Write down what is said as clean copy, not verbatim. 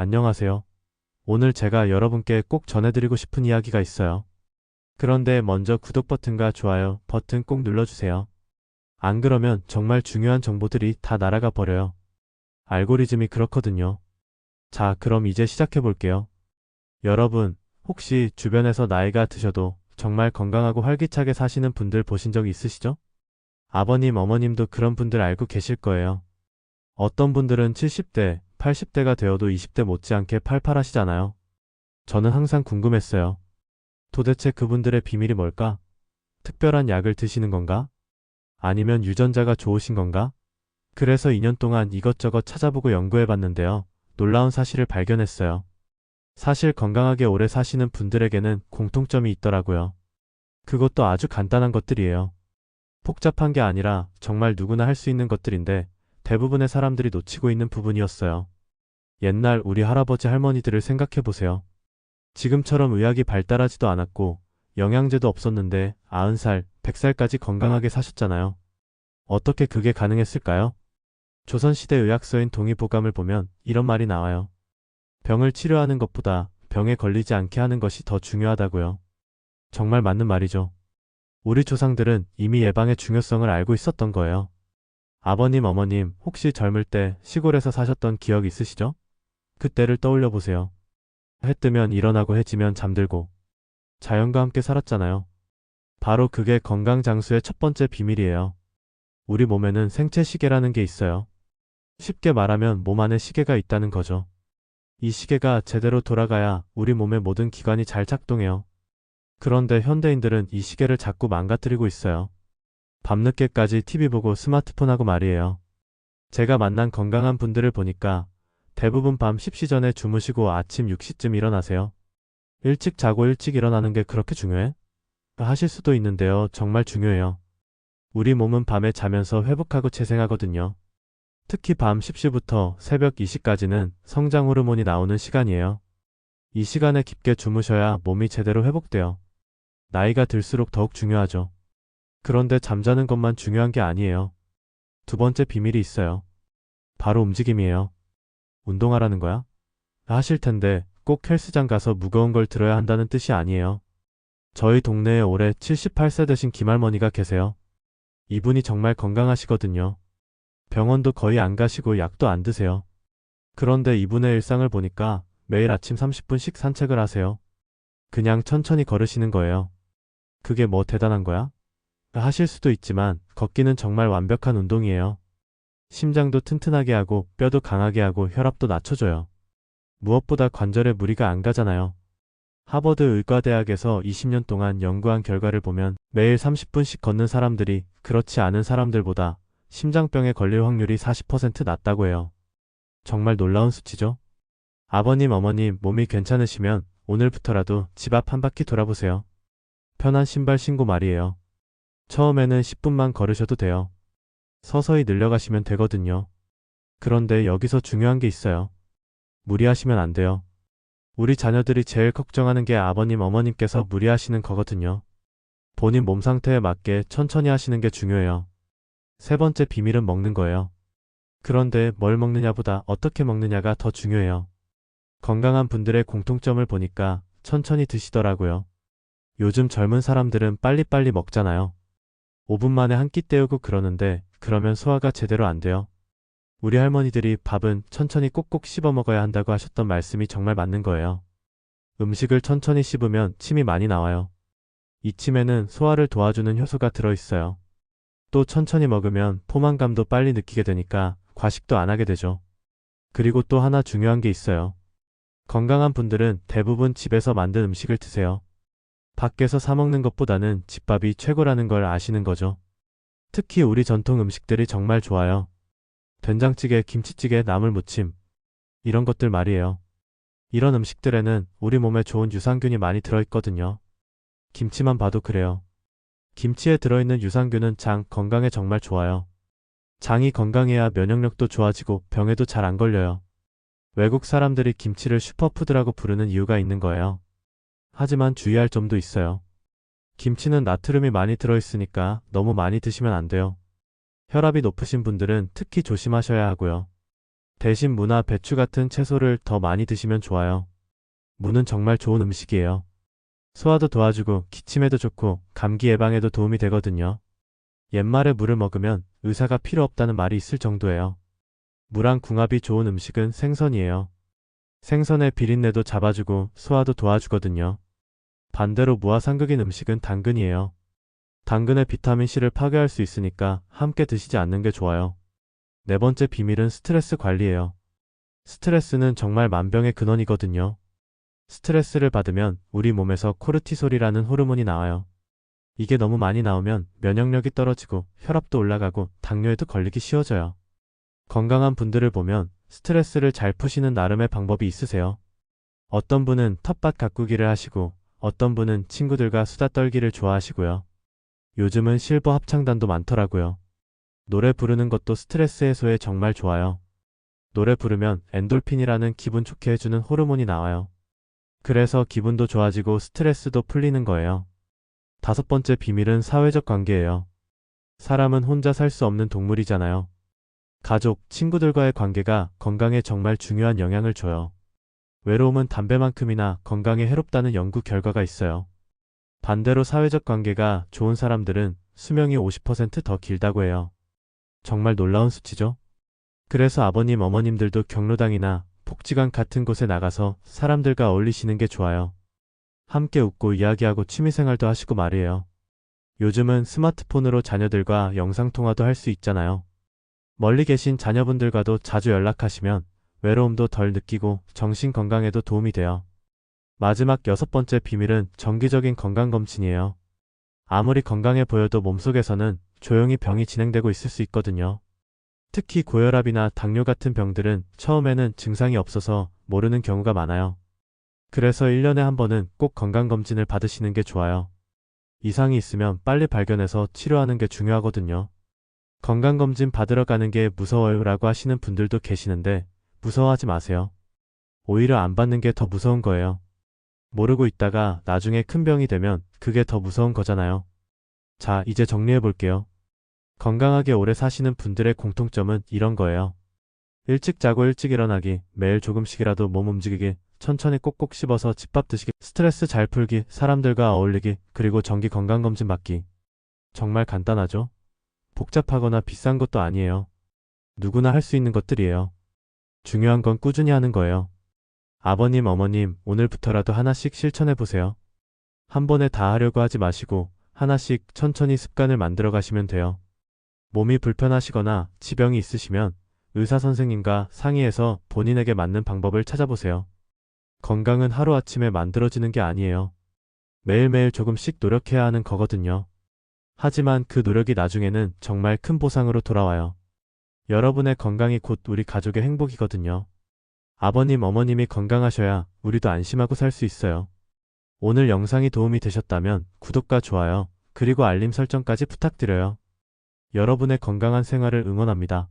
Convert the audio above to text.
안녕하세요. 오늘 제가 여러분께 꼭 전해드리고 싶은 이야기가 있어요. 그런데 먼저 구독 버튼과 좋아요 버튼 꼭 눌러주세요. 안 그러면 정말 중요한 정보들이 다 날아가 버려요. 알고리즘이 그렇거든요. 자, 그럼 이제 시작해 볼게요. 여러분, 혹시 주변에서 나이가 드셔도 정말 건강하고 활기차게 사시는 분들 보신 적 있으시죠? 아버님, 어머님도 그런 분들 알고 계실 거예요. 어떤 분들은 70대, 80대가 되어도 20대 못지않게 팔팔하시잖아요. 저는 항상 궁금했어요. 도대체 그분들의 비밀이 뭘까? 특별한 약을 드시는 건가? 아니면 유전자가 좋으신 건가? 그래서 2년 동안 이것저것 찾아보고 연구해 봤는데요. 놀라운 사실을 발견했어요. 사실 건강하게 오래 사시는 분들에게는 공통점이 있더라고요. 그것도 아주 간단한 것들이에요. 복잡한 게 아니라 정말 누구나 할 수 있는 것들인데 대부분의 사람들이 놓치고 있는 부분이었어요. 옛날 우리 할아버지 할머니들을 생각해 보세요. 지금처럼 의학이 발달하지도 않았고 영양제도 없었는데 90살, 100살까지 건강하게 사셨잖아요. 어떻게 그게 가능했을까요? 조선시대 의학서인 동의보감을 보면 이런 말이 나와요. 병을 치료하는 것보다 병에 걸리지 않게 하는 것이 더 중요하다고요. 정말 맞는 말이죠. 우리 조상들은 이미 예방의 중요성을 알고 있었던 거예요. 아버님, 어머님, 혹시 젊을 때 시골에서 사셨던 기억 있으시죠? 그때를 떠올려 보세요. 해 뜨면 일어나고 해지면 잠들고 자연과 함께 살았잖아요. 바로 그게 건강 장수의 첫 번째 비밀이에요. 우리 몸에는 생체 시계라는 게 있어요. 쉽게 말하면 몸 안에 시계가 있다는 거죠. 이 시계가 제대로 돌아가야 우리 몸의 모든 기관이 잘 작동해요. 그런데 현대인들은 이 시계를 자꾸 망가뜨리고 있어요. 밤늦게까지 TV 보고 스마트폰 하고 말이에요. 제가 만난 건강한 분들을 보니까 대부분 밤 10시 전에 주무시고 아침 6시쯤 일어나세요. 일찍 자고 일찍 일어나는 게 그렇게 중요해? 하실 수도 있는데요. 정말 중요해요. 우리 몸은 밤에 자면서 회복하고 재생하거든요. 특히 밤 10시부터 새벽 2시까지는 성장 호르몬이 나오는 시간이에요. 이 시간에 깊게 주무셔야 몸이 제대로 회복돼요. 나이가 들수록 더욱 중요하죠. 그런데 잠자는 것만 중요한 게 아니에요. 두 번째 비밀이 있어요. 바로 움직임이에요. 운동하라는 거야? 하실 텐데 꼭 헬스장 가서 무거운 걸 들어야 한다는 뜻이 아니에요. 저희 동네에 올해 78세 되신 김할머니가 계세요. 이분이 정말 건강하시거든요. 병원도 거의 안 가시고 약도 안 드세요. 그런데 이분의 일상을 보니까 매일 아침 30분씩 산책을 하세요. 그냥 천천히 걸으시는 거예요. 그게 뭐 대단한 거야? 하실 수도 있지만 걷기는 정말 완벽한 운동이에요. 심장도 튼튼하게 하고 뼈도 강하게 하고 혈압도 낮춰줘요. 무엇보다 관절에 무리가 안 가잖아요. 하버드 의과대학에서 20년 동안 연구한 결과를 보면 매일 30분씩 걷는 사람들이 그렇지 않은 사람들보다 심장병에 걸릴 확률이 40% 낮다고 해요. 정말 놀라운 수치죠? 아버님, 어머님 몸이 괜찮으시면 오늘부터라도 집 앞 한 바퀴 돌아보세요. 편한 신발 신고 말이에요. 처음에는 10분만 걸으셔도 돼요. 서서히 늘려가시면 되거든요. 그런데 여기서 중요한 게 있어요. 무리하시면 안 돼요. 우리 자녀들이 제일 걱정하는 게 아버님, 어머님께서 무리하시는 거거든요. 본인 몸 상태에 맞게 천천히 하시는 게 중요해요. 세 번째 비밀은 먹는 거예요. 그런데 뭘 먹느냐보다 어떻게 먹느냐가 더 중요해요. 건강한 분들의 공통점을 보니까 천천히 드시더라고요. 요즘 젊은 사람들은 빨리빨리 먹잖아요. 5분 만에 한 끼 때우고 그러는데 그러면 소화가 제대로 안 돼요. 우리 할머니들이 밥은 천천히 꼭꼭 씹어 먹어야 한다고 하셨던 말씀이 정말 맞는 거예요. 음식을 천천히 씹으면 침이 많이 나와요. 이 침에는 소화를 도와주는 효소가 들어있어요. 또 천천히 먹으면 포만감도 빨리 느끼게 되니까 과식도 안 하게 되죠. 그리고 또 하나 중요한 게 있어요. 건강한 분들은 대부분 집에서 만든 음식을 드세요. 밖에서 사 먹는 것보다는 집밥이 최고라는 걸 아시는 거죠. 특히 우리 전통 음식들이 정말 좋아요. 된장찌개, 김치찌개, 나물무침 이런 것들 말이에요. 이런 음식들에는 우리 몸에 좋은 유산균이 많이 들어있거든요. 김치만 봐도 그래요. 김치에 들어있는 유산균은 장 건강에 정말 좋아요. 장이 건강해야 면역력도 좋아지고 병에도 잘 안 걸려요. 외국 사람들이 김치를 슈퍼푸드라고 부르는 이유가 있는 거예요. 하지만 주의할 점도 있어요. 김치는 나트륨이 많이 들어있으니까 너무 많이 드시면 안 돼요. 혈압이 높으신 분들은 특히 조심하셔야 하고요. 대신 무나 배추 같은 채소를 더 많이 드시면 좋아요. 무는 정말 좋은 음식이에요. 소화도 도와주고 기침에도 좋고 감기 예방에도 도움이 되거든요. 옛말에 물을 먹으면 의사가 필요 없다는 말이 있을 정도예요. 무랑 궁합이 좋은 음식은 생선이에요. 생선의 비린내도 잡아주고 소화도 도와주거든요. 반대로 무와 상극인 음식은 당근이에요. 당근의 비타민C를 파괴할 수 있으니까 함께 드시지 않는 게 좋아요. 네 번째 비밀은 스트레스 관리예요. 스트레스는 정말 만병의 근원이거든요. 스트레스를 받으면 우리 몸에서 코르티솔이라는 호르몬이 나와요. 이게 너무 많이 나오면 면역력이 떨어지고 혈압도 올라가고 당뇨에도 걸리기 쉬워져요. 건강한 분들을 보면 스트레스를 잘 푸시는 나름의 방법이 있으세요. 어떤 분은 텃밭 가꾸기를 하시고 어떤 분은 친구들과 수다 떨기를 좋아하시고요. 요즘은 실버 합창단도 많더라고요. 노래 부르는 것도 스트레스 해소에 정말 좋아요. 노래 부르면 엔돌핀이라는 기분 좋게 해주는 호르몬이 나와요. 그래서 기분도 좋아지고 스트레스도 풀리는 거예요. 다섯 번째 비밀은 사회적 관계예요. 사람은 혼자 살 수 없는 동물이잖아요. 가족, 친구들과의 관계가 건강에 정말 중요한 영향을 줘요. 외로움은 담배만큼이나 건강에 해롭다는 연구 결과가 있어요. 반대로 사회적 관계가 좋은 사람들은 수명이 50%더 길다고 해요. 정말 놀라운 수치죠? 그래서 아버님, 어머님들도 경로당이나 복지관 같은 곳에 나가서 사람들과 어울리시는 게 좋아요. 함께 웃고 이야기하고 취미생활도 하시고 말이에요. 요즘은 스마트폰으로 자녀들과 영상통화도 할 수 있잖아요. 멀리 계신 자녀분들과도 자주 연락하시면 외로움도 덜 느끼고 정신 건강에도 도움이 돼요. 마지막 여섯 번째 비밀은 정기적인 건강검진이에요. 아무리 건강해 보여도 몸속에서는 조용히 병이 진행되고 있을 수 있거든요. 특히 고혈압이나 당뇨 같은 병들은 처음에는 증상이 없어서 모르는 경우가 많아요. 그래서 1년에 한 번은 꼭 건강검진을 받으시는 게 좋아요. 이상이 있으면 빨리 발견해서 치료하는 게 중요하거든요. 건강검진 받으러 가는 게 무서워요 라고 하시는 분들도 계시는데 무서워하지 마세요. 오히려 안 받는 게 더 무서운 거예요. 모르고 있다가 나중에 큰 병이 되면 그게 더 무서운 거잖아요. 자, 이제 정리해 볼게요. 건강하게 오래 사시는 분들의 공통점은 이런 거예요. 일찍 자고 일찍 일어나기, 매일 조금씩이라도 몸 움직이기, 천천히 꼭꼭 씹어서 집밥 드시기, 스트레스 잘 풀기, 사람들과 어울리기, 그리고 정기 건강검진 받기. 정말 간단하죠? 복잡하거나 비싼 것도 아니에요. 누구나 할 수 있는 것들이에요. 중요한 건 꾸준히 하는 거예요. 아버님, 어머님, 오늘부터라도 하나씩 실천해 보세요. 한 번에 다 하려고 하지 마시고 하나씩 천천히 습관을 만들어 가시면 돼요. 몸이 불편하시거나 지병이 있으시면 의사 선생님과 상의해서 본인에게 맞는 방법을 찾아보세요. 건강은 하루아침에 만들어지는 게 아니에요. 매일매일 조금씩 노력해야 하는 거거든요. 하지만 그 노력이 나중에는 정말 큰 보상으로 돌아와요. 여러분의 건강이 곧 우리 가족의 행복이거든요. 아버님, 어머님이 건강하셔야 우리도 안심하고 살 수 있어요. 오늘 영상이 도움이 되셨다면 구독과 좋아요, 그리고 알림 설정까지 부탁드려요. 여러분의 건강한 생활을 응원합니다.